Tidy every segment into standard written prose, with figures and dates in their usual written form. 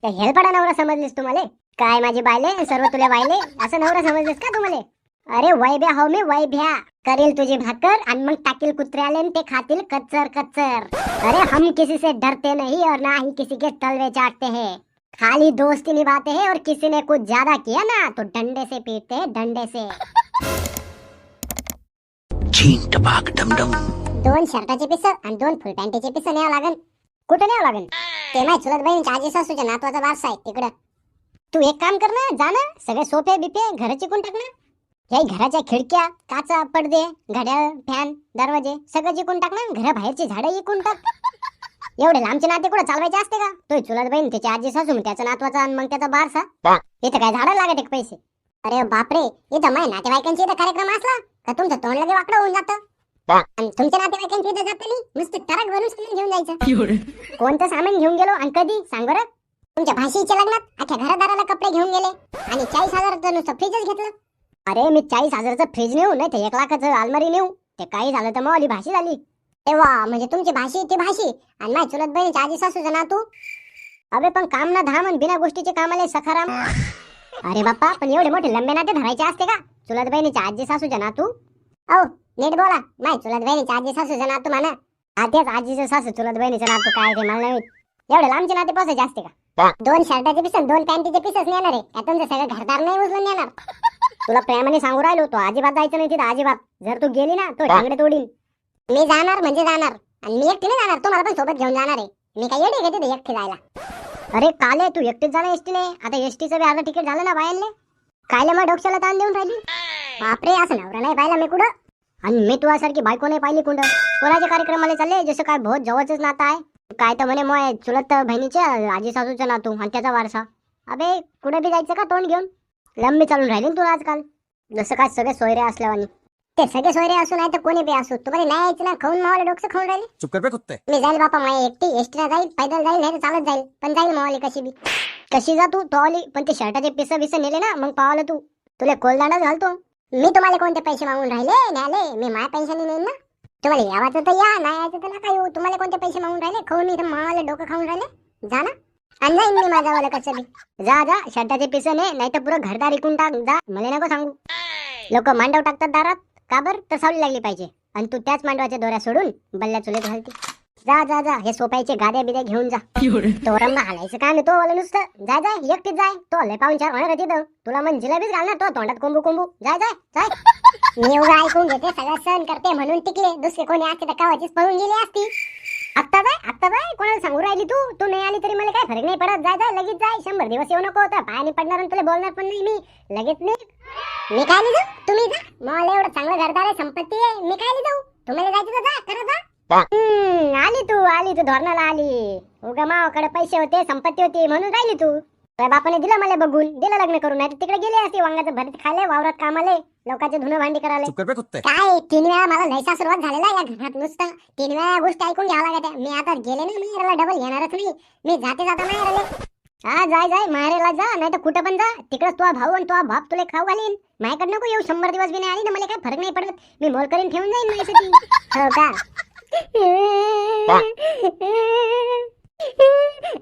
त्या हेलपाडा नवरा समजलीस तुम्हाला? काय माझी बायले सर्व तुला वायले असं नवरा समजलीस का तुम्हाला? अरे वैभ्या हो मी वैभ्या, करेल तुझी भाकर आणि मग टाकील कुत्र्याले आणि ते खातील कच्चर कच्चर. अरे हम किसी से डरते नहीं और ना ही किसी के तलवे चाटते हैं, खाली दोस्ती निभाते हैं और किसी ने कुछ ज्यादा किया ना तो डंडे से पीटते हैं, डंडे से. छीन टपाक डमडम. 2 शर्टाचे पिस आणि 2 फुल पॅन्टीचे पिस न्यावं लागन. कुठं न्यावं लागन? ते नाही चुलत बहिणीच्या आजी सासूच्या नातवाचा वारसा आहे तिकडं. तू एक काम कर ना, जा ना, सगळे सोपे बिपे घर चिकून टाक ना. हे घराच्या खिडक्या, काचा, पडदे, घड्याळ, फॅन, दरवाजे सगळं जिकून टाक ना. घर बाहेरची झाडं इकून टाक. एवढे लांबचे नाते कुठं चालवायचे असते का? तो चुलत बहीण त्याची आजी सासू त्याचा नातवाचा आणि मग त्याचा बारसा. इथं काय झाडं लागत एक पैसे? अरे बापरे, इथं माय नातेवाईकांची इथं कार्यक्रम असला का तुमचं तोंड लगे वाकडं होऊन जातं. आणि तुमच्या नातेवाईकांची इथं जात नाही, नुसतं टरक भरून सामान घेऊन जायचं. कोणतं सामान घेऊन गेलो आणि कधी सांग बरं? तुमच्या भाषेच्या लग्नात अख्ख्या घरादाराला कपडे घेऊन गेले आणि 40,000चं नुसतं फ्रीजच घेतलं. अरे मी 40,000चं फ्रीज नेऊ नाही तर 1 लाखाचं अलमारी नेऊ, ते काही झालं तर मग भाषी झाली. तेव्हा म्हणजे तुमची भाषी ती भाषी आणि माझी चुलत बहिणीची आजी सासूचं नातू. अबे पण काम ना धाम आणि बिना गोष्टीचे कामाले सखाराम. अरे बाप्पा, पण एवढे मोठे लंबे नाते धरायचे असते का? चुलत बहिणीच्या आजी सासूच्या नातू. औ नीट बोला, माय चुलत बहिणीच्या आजी सासूच्या नातू म्हणा. आत्याच आजीचं सासू चुलत बहिणीचं नातू काय ते मला नाही. एवढे लांबचे नाते पोसायचे असते का? 2 शर्टाचे पिस 2 पॅन्टीचे पिसच नेणार आहे. यातून सगळं घरदार नाही उचलून नेणार. तुला प्रेमाने सांगू राहिलो, तो अजिबात जायचं नाही तिथं, अजिबात. जर तू गेली ना तो टांगडे तोडीन. मी जाणार म्हणजे जाणार आणि मी एकटी नाही जाणार, तुम्हाला पण सोबत घेऊन जाणार आहे. मी काय येडे घेते एकटी जायला? अरे काले तू एकटीच जाणार एसटीने? आता एसटीचं बी अर्ध तिकीट झालं ना बायांले. कायले मग डोक्याला ताण देऊन राहिली? बापरे, असं नवरा नाही पाहिला मी कुठं. आणि मी तुझ्यासारखी बायको नाही पाहिली कुठं. कोणाच्या कार्यक्रमाला चालले जसं काय बहुत जवळच नातं आहे. काय तर म्हणे मग चुलत बहिणीच्या आजी सासूचा नातू आणि त्याचा वारसा. अबे कुठे बी जायचं का तोंड घेऊन? लंबी चालून राहिली तुला आजकाल, जसं काय सगळे सोयरे असल्यावानी. ते सगळे सोयरे असू नाही तर कोणी बी असू, तुम्हाला नाही यायचं ना, खाऊन मावाले डोकं खाऊन राहिले. चुप कर बे कुत्ते. मी जाईल बापा, माझी एकटी एसटीला जाईल, पैदल जाईल नाही तर चालत जाईल, पण जाईल मावाली कशी बी. कशी जा तू तो आली, पण ते शर्टाचे पिस बिस नेले ना मग पावलं तू. तुला कोलदांडच घालतो मी. तुम्हाला कोणते पैसे मागून राहिले न्याले? मी माझ्या पैशाने नेईन ना. तुम्हाला यावाचं तर या, नाही यायचं तर नका येऊ. तुम्हाला कोणते पैसे मागून राहिले? खाऊन इथं मावाले डोकं खाऊन राहिले. जा ना, आणि जाईन मी माझ्यावाला कसं बी. जा जा, शर्टाचे पिस ने, नाही तर पुरं घरदार इकून टाक. जा, मला नको सांगू. लोक मांडव टाकतात दारात का बर? तर सावली लागली पाहिजे. आणि तू त्याच मांडवाच्या दोऱ्या सोडून बल्ल्या चुलीत घालते. जा जा जा, हे सोपायचे गाद्या बिद्या घेऊन जा. तोरंबा हालायचं काय तो वाला नुसतं. जाय जाय, एकटीच जाय. तो लय पाहुणचार होणार तिथं. तुला मग जिलेबीच घालणार तो तोंडात कोंबू कोंबू. जाय जाय जाय. मी एवढं ऐकून घेते, सगळं सहन करते म्हणून टिकले. दुसरे कोणी असते तर कावाचीच पळून गेली असती. आत्ता जाय, कोणाला सांगू राहिली तू? तू नाही आली तरी मला काय फरक नाही पडत. जाय जाय, लगेच जाय. 100 दिवस येऊ नको होतं, पायाने पडणार आणि तुला बोलणार पण नाही मी. लगेच नाही. मी काय जाऊ, तुम्ही जा. मला एवढं चांगलं घरदार आहे, संपत्ती आहे. मी काय जाऊ? तुम्हाला जायचं तर जा, करा जा. आली तू धोरणाला आली. उगा मावाकडे पैसे होते, संपत्ती होती म्हणून राहिली तू. तुझ्या बापाने दिलं मला बघून, दिलं लग्न करून. नाही तिकडे गेले असते वांगाचं भरीत खायले, वावरात कामाले, लोकांचे धुणं भांडी करायला. चुप कर बे कुत्ते. काय 3 वेळा मला लयचा सुरुवात झालेला या घरात. नुसतं 3 वेळा गोष्टी ऐकून घ्यावं लागत. मी आता गेले ना माहेराला, डबल येणारच नाही. मी जाते जाता माहेराला. हा जाय जाय, माहेराला जा, नाही तर कुठं पण जा. तिकडच तुझा भाऊ आणि तुझा बाप तुला खाऊ घालीन. माझ्याकडे नको येऊ. 100 दिवस बी नाही आली ना, मला काय फरक नाही पडत. मी मोल करीन ठेवून जाईन माझ्यासाठी. हो का?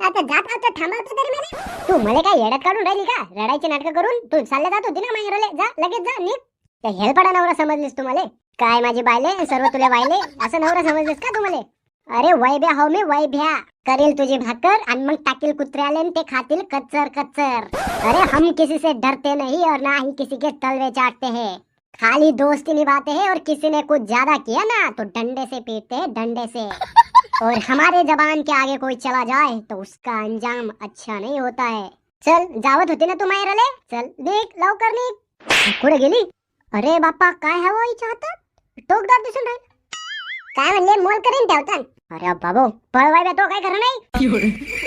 आता जात आता थांबवतो तरी मला. तू मला काय येड्यात काढून राहिली का? रडायची नाटकं करून तू चालले जात होती ना माहेराला. जा लगेच जा, नीट. त्या हेलपाडा नवरा समजलीस तुम्हाला? काय माझी बायले सर्व तुला वायले असं नवरा समजलीस का तुम्हाला? अरे वैभ्या हो मी वैभ्या, करेल तुझी भाकर आणि मग टाकील कुत्र्याले आणि ते खातील कच्चर कच्चर. अरे हम किसी से डरते नहीं और ना ही किसी के तलवे चाटते हैं, खाली दोस्ती निभाते हैं और किसी ने कुछ ज्यादा किया ना तो डंडे से पीटते हैं, डंडे से. और हमारे जबान के आगे कोई चला जाए तो उसका अंजाम अच्छा नहीं होता है. चल, जावत होती ना तू माहेराले, चल निघ लवकर निघ. कुठे गेली? अरे बाप्पा, काय हवं हिच्या हातात? टोकदार दिसून राहील. काय म्हणले? मोल करीन ठेवतान. अरे बाबो, पळवायला तो काय खरं नाही.